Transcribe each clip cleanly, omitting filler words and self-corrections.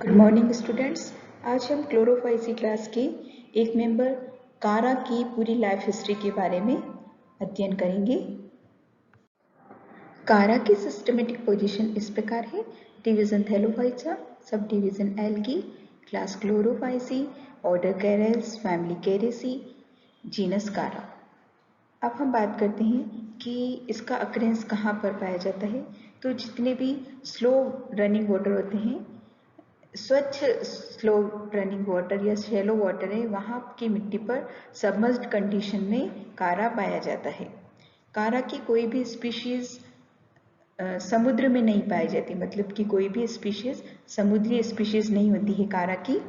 Good morning students. आज हम Chlorophyceae class के एक मेंबर कारा की पूरी लाइफ हिस्ट्री के बारे में अध्ययन करेंगे। कारा की सिस्टमेटिक पोजीशन इस प्रकार है: division Thallophyta, subdivision algae, class Chlorophyceae, order Charales, family Characeae, genus Chara. अब हम बात करते हैं कि इसका अक्रेंस कहाँ पर पाया जाता है। तो जितने भी स्लो रनिंग वाटर होते हैं, स्वच्छ स्लो रनिंग वाटर या शैलो वाटर है, वहाँ की मिट्टी पर सबमर्ज्ड कंडीशन में कारा पाया जाता है। कारा की कोई भी स्पीशीज समुद्र में नहीं पाई जाती, मतलब कि कोई भी स्पीशीज समुद्री स्पीशीज नहीं होती है कारा की।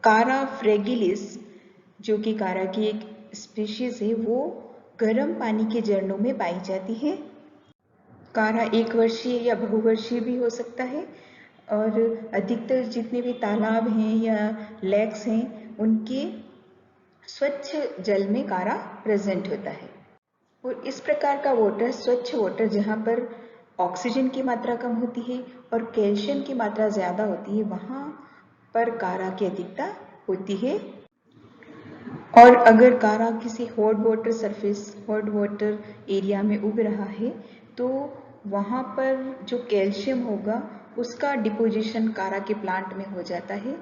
कारा फ्रेगिलिस जो कि कारा की एक स्पीशीज है, वो गर्म पानी के झरनों में पाई जाती है। कारा एक वर्षीय या बहुवर्षीय भी हो सकता है और अधिकतर जितने भी तालाब हैं या लेक्स हैं, उनके स्वच्छ जल में कारा प्रेजेंट होता है। और इस प्रकार का वाटर, स्वच्छ वाटर, जहाँ पर ऑक्सीजन की मात्रा कम होती है और कैल्शियम की मात्रा ज़्यादा होती है, वहाँ पर कारा की अधिकता होती है। और अगर कारा किसी hot water surface, hot water area में उग रहा है, तो वहाँ पर जो कैल्शियम होगा उसका डिपोजिशन कारा के प्लांट में हो जाता है।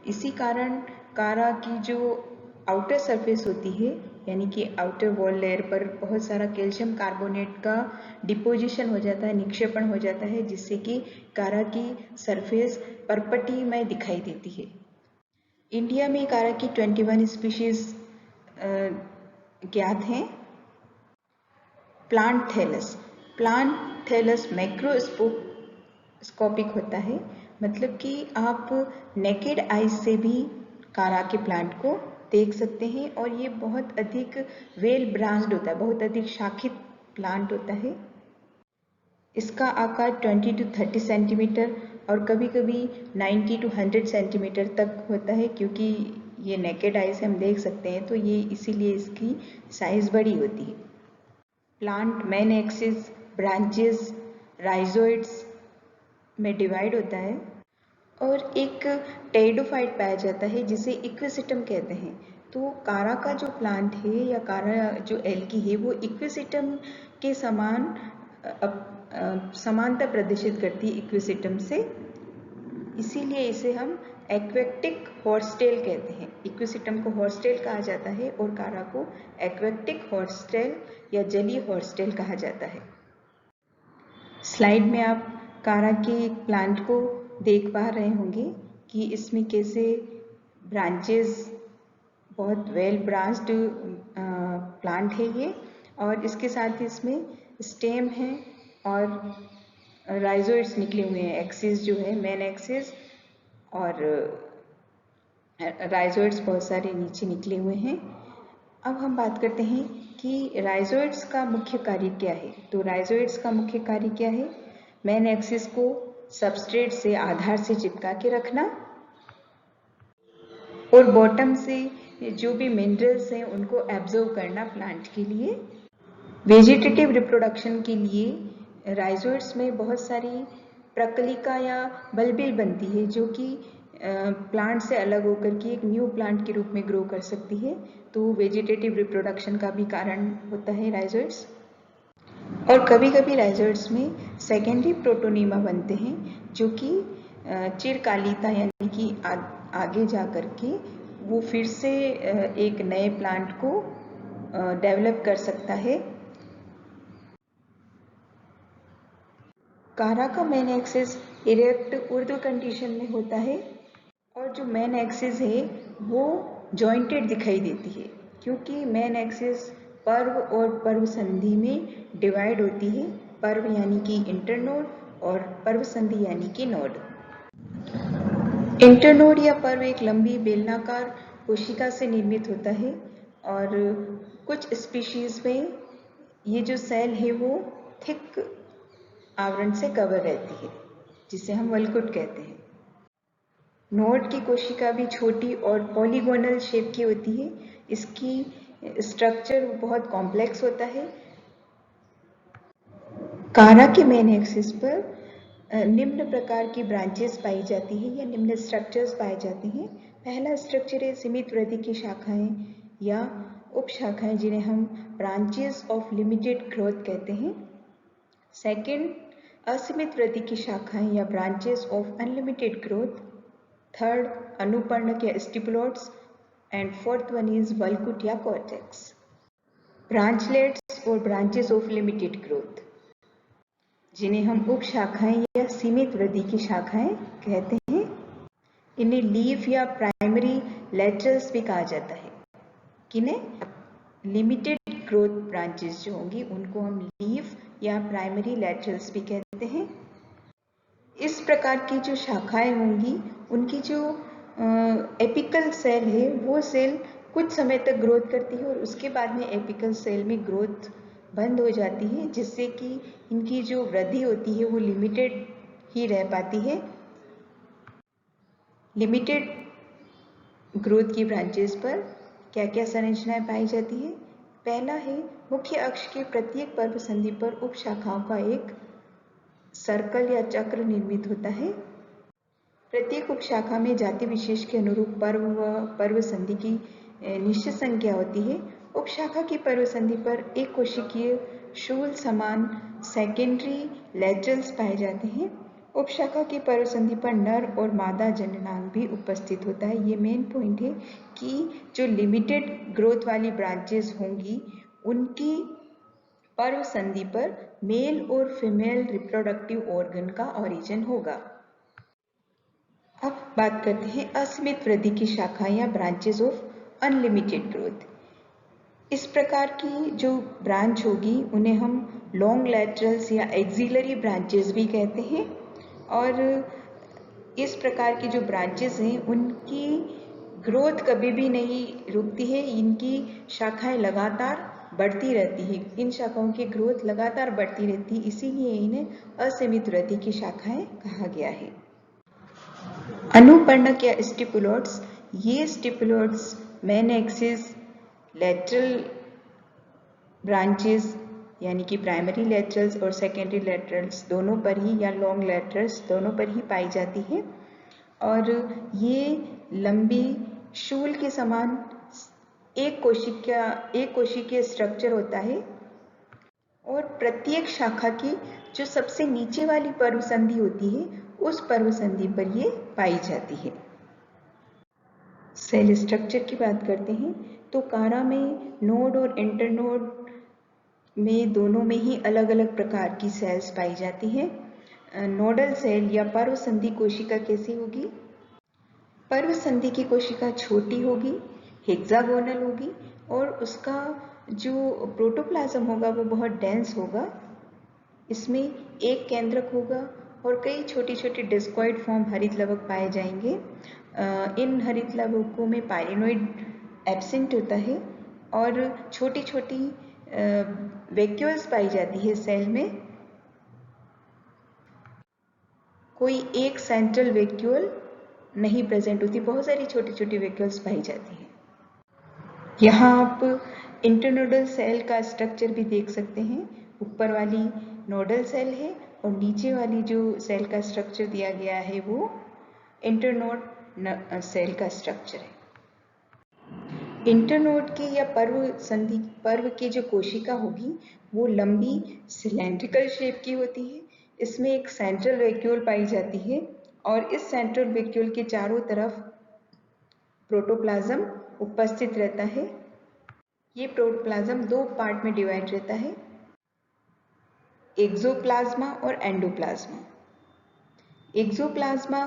इसी कारण कारा की जो आउटर सरफेस होती है, यानी कि आउटर वॉल लेयर पर बहुत सारा कैल्शियम कार्बोनेट का डिपोजिशन हो जाता है, निक्षेपण हो जाता है, जिससे कि कारा की सरफेस पर्पटीमय दिखाई देती है। इंडिया में कारा की 21 स्पीशीज ज्ञात हैं। प्लांट थैलस मैक्रोस्कोपिक होता है, मतलब कि आप नेकेड आइज से भी कारा के प्लांट को देख सकते हैं और ये बहुत अधिक वेल ब्रांच्ड होता है, बहुत अधिक शाखित प्लांट होता है। इसका आकार 20 to 30 सेंटीमीटर और कभी कभी 90 to 100 सेंटीमीटर तक होता है, क्योंकि ये नेकेड आई से हम देख सकते हैं, तो ये इसीलिए इसकी साइज बड़ी होती है। Plant main axis, branches, rhizoids में डिवाइड होता है और एक टेरिडोफाइट पाया जाता है जिसे इक्विसिटम कहते हैं। तो कारा का जो प्लांट है या कारा जो एल्गी है, वो इक्विसिटम के समान समानता प्रदर्शित करती है इक्विसिटम से, इसीलिए इसे हम एक्वेटिक हॉर्सटेल कहते हैं। इक्विसिटम को हॉर्सटेल कहा जाता है और कारा को एक्वेटिक हॉर्सटेल या जलीय हॉर्सटेल कहा जाता है। स्लाइड में आप कारा के प्लांट को देख पा रहे होंगे कि इसमें कैसे ब्रांचेस, बहुत वेल ब्रांच्ड प्लांट है ये, और इसके साथ ही इसमें स्टेम है और राइजोइड्स निकले हुए हैं। एक्सिस जो है, मेन एक्सिस, और राइजोइड्स बहुत सारे नीचे निकले हुए हैं। अब हम बात करते हैं कि राइजोइड्स का मुख्य कार्य क्या है। तो राइजोइड्स का मुख्य कार्य क्या है? मेन एक्सिस को सबस्ट्रेट से, आधार से चिपका के रखना और बॉटम से जो भी मिनरल्स हैं उनको एब्जॉर्ब करना प्लांट के लिए। वेजिटेटिव रिप्रोडक्शन के लिए राइजोइड्स में बहुत सारी प्रकलिका या बल्बिल बनती है, जो कि प्लांट से अलग होकर के एक न्यू प्लांट के रूप में ग्रो कर सकती है। तो वेजिटेटिव रिप्रोडक्शन का भी कारण होता है राइजोइड्स। और कभी कभी राइजोइड्स में सेकेंडरी प्रोटोनीमा बनते हैं, जो कि चिरकालिता यानी कि आगे जा कर के वो फिर से एक नए प्लांट को डेवलप कर सकता है। कारा का मेन एक्सिस इरेक्ट ऊर्ध्व कंडीशन में होता है और जो मेन एक्सिस है वो जॉइंटेड दिखाई देती है, क्योंकि मेन एक्सिस पर्व और पर्व संधि में डिवाइड होती है। पर्व यानी कि इंटरनोड और पर्व संधि यानी कि नोड। इंटरनोड या पर्व एक लंबी बेलनाकार कोशिका से निर्मित होता है और कुछ स्पीशीज में ये जो सेल है वो थिक आवरण से कवर रहती है, जिसे हम वलकुट कहते हैं। नोड की कोशिका भी छोटी और पॉलीगोनल शेप की होती है। इसकी स्ट्रक्चर बहुत कॉम्प्लेक्स होता है। कारा के मेन एक्सिस पर निम्न प्रकार की ब्रांचेस पाई जाती हैं या निम्न स्ट्रक्चर्स पाए जाते हैं। पहला स्ट्रक्चर है सीमित वृद्धि की शाखाएं या उपशाखाएं, जिन्हें हम ब्रांचेस ऑफ लिमिटेड ग्रोथ कहते हैं। सेकंड, असीमित वृद्धि की शाखाएं या branches of unlimited growth. Third, अनुपर्णक या stipulodes. And fourth one is वल्कुट या कॉर्टेक्स। ब्रांचलेट्स और ब्रांचेस ऑफ लिमिटेड ग्रोथ, जिन्हें हम उपशाखाएं या सीमित वृद्धि की शाखाएं कहते हैं, इन्हें लीफ या प्राइमरी लेटरल्स भी कहा जाता है। किन्हें? लिमिटेड ग्रोथ ब्रांचेस जो होंगी उनको हम लीफ या प्राइमरी लेटरल्स भी कहते हैं। इस प्रकार की जो शाखाएं होंगी उनकी जो एपिकल सेल है वो सेल कुछ समय तक ग्रोथ करती है और उसके बाद में एपिकल सेल में ग्रोथ बंद हो जाती है, जिससे कि इनकी जो वृद्धि होती है वो लिमिटेड ही रह पाती है। लिमिटेड ग्रोथ की ब्रांचेस पर क्या क्या संरचनाएं पाई जाती है? पहला है, मुख्य अक्ष के प्रत्येक पर्व संधि पर उप शाखाओं का एक सर्कल या चक्र निर्मित होता है। प्रत्येक उपशाखा में जाति विशेष के अनुरूप पर्व व पर्व संधि की निश्चित संख्या होती है। उपशाखा की पर्व संधि पर एक कोशिकीय शूल समान सेकेंडरी लेटरल्स पाए जाते हैं। उपशाखा की पर्व संधि पर नर और मादा जननांग भी उपस्थित होता है। ये मेन पॉइंट है कि जो लिमिटेड ग्रोथ वाली ब्रांचेस होंगी उनकी पर्व संधि पर मेल और फीमेल रिप्रोडक्टिव ऑर्गन का ओरिजिन होगा। अब बात करते हैं असीमित वृद्धि की शाखाएं या ब्रांचेस ऑफ अनलिमिटेड ग्रोथ। इस प्रकार की जो ब्रांच होगी उन्हें हम लॉन्ग लैटरल्स या एक्सिलरी ब्रांचेस भी कहते हैं। और इस प्रकार की जो ब्रांचेस हैं उनकी ग्रोथ कभी भी नहीं रुकती है, इनकी शाखाएं लगातार बढ़ती रहती है। इन शाखाओं की ग्रोथ लगातार बढ़ती रहती है, इसीलिए इन्हें असीमित वृद्धि की शाखाएं कहा गया है। अनुपर्णक या स्टिपुलोट्स, ये स्टिपुलोट्स मेन एक्सिस लेटरल ब्रांचेस यानी कि प्राइमरी लेटरल्स और सेकेंडरी लेटरल्स दोनों पर ही या लॉन्ग लेटरल्स दोनों पर ही पाई जाती है। और ये लंबी शूल के समान एक कोशिकीय स्ट्रक्चर होता है और प्रत्येक शाखा की जो सबसे नीचे वाली पर्व संधि होती है उस पर्व संधि पर ये पाई जाती है। सेल स्ट्रक्चर की बात करते हैं तो कारा में नोड और इंटरनोड में दोनों में ही अलग अलग प्रकार की सेल्स पाई जाती हैं। नोडल सेल या पर्व संधि कोशिका कैसी होगी? पर्व संधि की कोशिका छोटी होगी, हेक्सागोनल होगी और उसका जो प्रोटोप्लाज्म होगा वो बहुत डेंस होगा। इसमें एक केंद्रक होगा और कई छोटी छोटी डिस्कॉइड फॉर्म हरित लवक पाए जाएंगे। इन हरित लवकों में पाइरिनोइड एब्सेंट होता है और छोटी छोटी वैक्यूल्स पाई जाती है सेल में। कोई एक सेंट्रल वैक्यूल नहीं प्रेजेंट होती, बहुत सारी छोटी छोटी वैक्यूल्स पाई जाती हैं। यहाँ आप इंटरनोडल सेल का स्ट्रक्चर भी देख सकते हैं। ऊपर वाली नोडल सेल है और नीचे वाली जो सेल का स्ट्रक्चर दिया गया है वो इंटरनोड सेल का स्ट्रक्चर है। इंटरनोड की या पर्व की जो कोशिका होगी वो लंबी सिलेंड्रिकल शेप की होती है। इसमें एक सेंट्रल वैक्यूल पाई जाती है और इस सेंट्रल वैक्यूल के चारों तरफ प्रोटोप्लाज्म उपस्थित रहता है। ये प्रोटोप्लाज्म दो पार्ट में डिवाइड रहता है, एक्सोप्लाज्मा और एंडोप्लाज्मा। एक्सोप्लाज्मा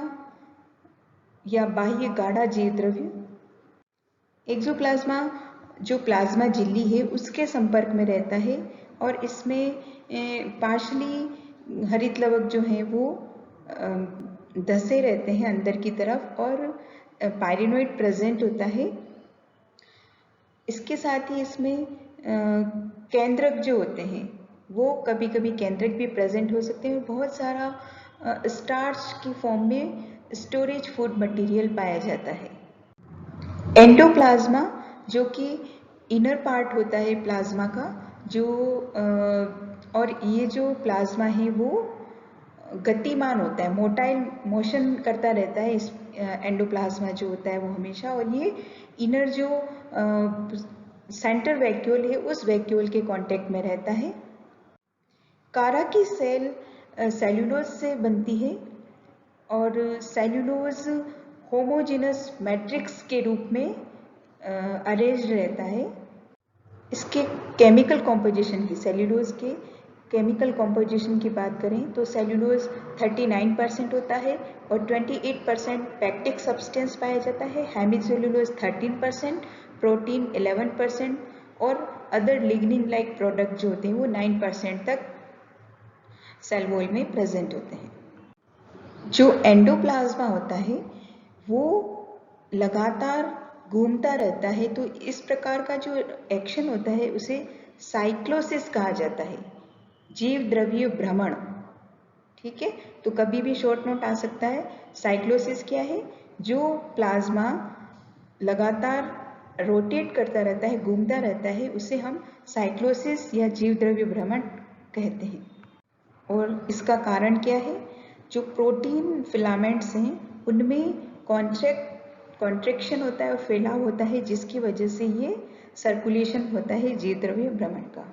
या बाह्य गाढ़ा जीवद्रव्य, एक्सोप्लाज्मा जो प्लाज्मा झिल्ली है उसके संपर्क में रहता है और इसमें पार्शली हरित लवक जो हैं वो धसे रहते हैं अंदर की तरफ और पाइरिनोइड प्रेजेंट होता है। इसके साथ ही इसमें केंद्रक जो होते हैं वो कभी कभी केंद्रक भी प्रेजेंट हो सकते हैं। बहुत सारा स्टार्च की फॉर्म में स्टोरेज फूड मटेरियल पाया जाता है। एंडोप्लाज्मा जो कि इनर पार्ट होता है प्लाज्मा का, जो और ये जो प्लाज्मा है वो गतिमान होता है, मोटाइल मोशन करता रहता है। इस एंडोप्लाज्मा जो होता है वो हमेशा, और ये इनर जो सेंटर वैक्यूल है उस वैक्यूल के कांटेक्ट में रहता है। कारा की सेल सेल्यूलोज से बनती है और सेल्यूलोज होमोजेनस मैट्रिक्स के रूप में अरेंज्ड रहता है। इसके केमिकल कॉम्पोजिशन की, सेल्यूलोज के केमिकल कॉम्पोजिशन की बात करें तो सेल्यूलोज 39% होता है और 28% पैक्टिक सब्सटेंस पाया जाता है, हेमीसेल्यूलोज 13%, प्रोटीन 11% और अदर लिग्निन लाइक प्रोडक्ट जो होते हैं वो 9% तक सेल वॉल में प्रेजेंट होते हैं। जो एंडोप्लाज्मा होता है वो लगातार घूमता रहता है, तो इस प्रकार का जो एक्शन होता है उसे साइक्लोसिस कहा जाता है, जीव द्रव्य भ्रमण। ठीक है, तो कभी भी शॉर्ट नोट आ सकता है। साइक्लोसिस क्या है? जो प्लाज्मा लगातार रोटेट करता रहता है, घूमता रहता है, उसे हम साइक्लोसिस या जीव द्रव्य भ्रमण कहते हैं। और इसका कारण क्या है? जो प्रोटीन फिलामेंट्स हैं उनमें कॉन्ट्रैक्शन होता है और फैलाव होता है, जिसकी वजह से ये सर्कुलेशन होता है जीव द्रव्य भ्रमण का।